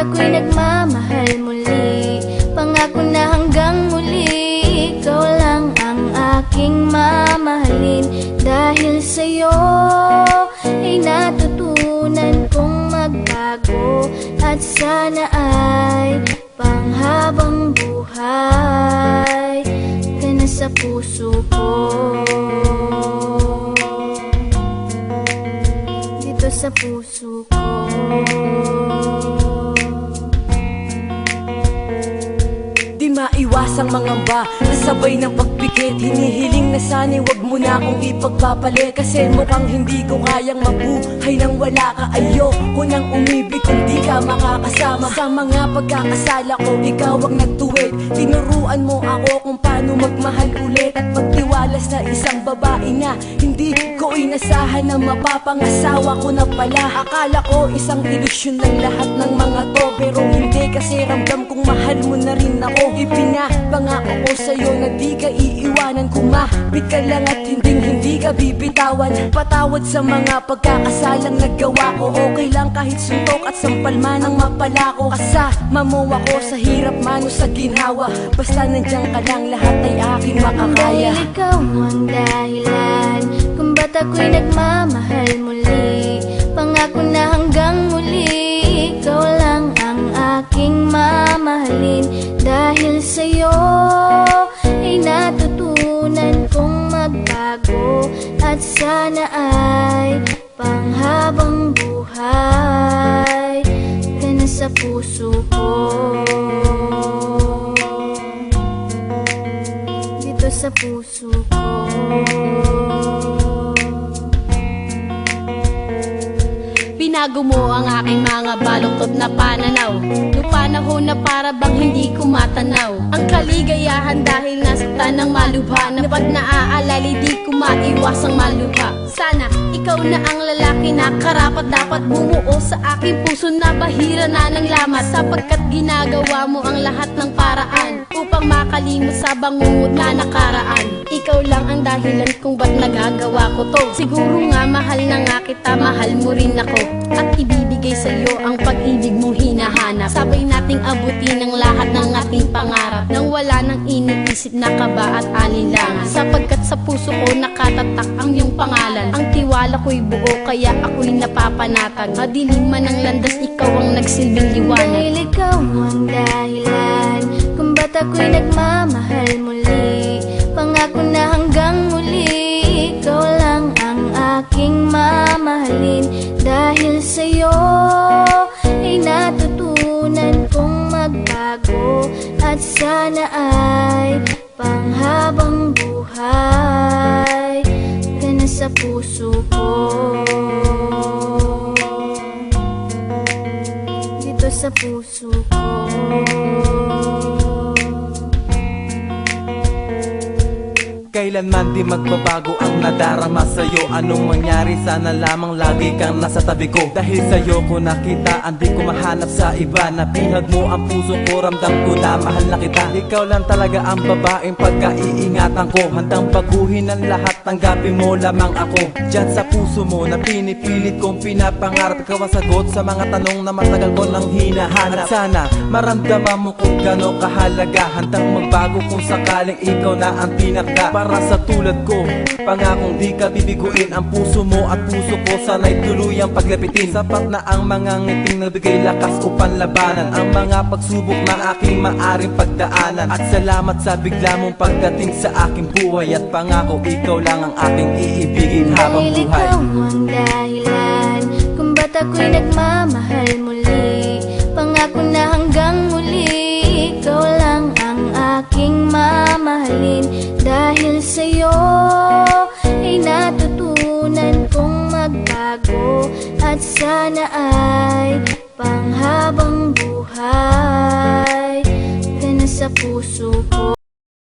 ako'y nagmamahal muli. Pangako na hanggang muli, ikaw lang ang aking mamahalin. Dahil sa'yo ay natutunan kong magbago, at sana ay panghabang buhay ka na sa puso ko. Dito sa puso ko. Di maiwasang mangamba, kasabay ng pagpikit. Hinihiling na sana'y wag mo na akong ipagpapalit, kasi mukhang hindi ko kayang mabuhay nang wala ka. Ayoko nang umibig kung di ka makakasama. Sa mga pagkakasala ko, ikaw ang nagtuwid. Tinuruan mo ako kung paano magmahal ulit, at magtiwala sa isang babae na hindi ko inasahan na mapapangasawa ko na pala. Akala ko isang ilusyon lang lahat ng mga to, pero hindi, kasi ramdam kong mahal mo na rin ako. Ipinapangako ko sa'yo na di ka iiwanan. Kumapit ka lang at hindi ka bibitawan. Patawad sa mga pagkakasalang nagawa ko. Okay lang kahit suntok at sampal man ang mapala ko. Kasama mo ako sa hirap man o sa ginhawa. Basta nandiyan ka lang, lahat ay aking makakaya. Dahil ikaw ang dahilan kung ba't ako'y nagmamahal muli. Pangako na hanggang muli, ikaw lang ang aking mamahalin. Dahil sa'yo ay natutunan kong magbago, at sana ay panghabang buhay ka na sa puso ko. Dito sa puso ko. Binago mo ang aking mga baluktot na pananaw, nung panahon na para bang hindi ko matanaw ang kaligayahan dahil nasaktan ng malubha, na pag naaalala di ko maiwasang malubha. Sana ikaw na ang lalaki na karapat dapat bumuo sa aking puso na bahira na ng lamat, sapagkat ginagawa mo ang lahat ng paraan upang makalimot sa bangungot na nakaraan. Ikaw lang ang dahilan kung ba't nagagawa ko to. Siguro nga mahal na nga kita, mahal mo rin ako, at ibibigay sa iyo ang pag-ibig mong hinahanap. Sabay nating abutin ang lahat ng ating pangarap, nang wala nang iniisip na kaba at alinlangan, sapagkat sa puso ko nakatatak ang iyong pangalan. Ang tiwala ko'y buo kaya ako'y napapanatag. Madilim man ang landas, ikaw ang nagsilbing liwanag. Dahil ikaw ang dahilan kung ba't ako'y nagmamahal muli. Pangako na hanggang muli, ikaw lang ang aking mamahalin. Dahil sa'yo ay natutunan kong magbago, at sana ay panghabang buhay ka na sa puso ko. Dito sa puso ko. Kailanman di magbabago ang nadarama sa'yo. Anong mangyari, sana lamang lagi kang nasa tabi ko. Dahil sa'yo ko nakita, hindi ko mahanap sa iba. Nabihag mo ang puso ko, ramdam ko na mahal na kita. Ikaw lang talaga ang babaeng pagkaiingatan ko. Handang baguhin ang lahat, tanggapin mo lamang ako. Diyan sa puso mo na pinipilit kong pinapangarap, ikaw ang sagot sa mga tanong na matagal ko nang hinahanap. At sana maramdaman mo kung gano'ng kahalaga, handang magbago kung sakaling ikaw na ang pinaka. Para sa tulad ko, pangakong di ka bibiguin. Ang puso mo at puso ko sana'y tuluyang paglapitin. Sapat na ang mga ngiting nagbigay lakas upang labanan ang mga pagsubok na aking maaring pagdaanan. At salamat sa bigla mong pagdating sa aking buhay, at pangako ikaw lang ang aking iibigin habang Dahil buhay. ikaw ang dahilan kung ba't ako'y nagmamahal muli. Pangako na hanggang muli, ikaw lang ang aking mamahalin. Dahil sa'yo ay natutunan kong magbago, at sana ay panghabang buhay ka na sa puso ko.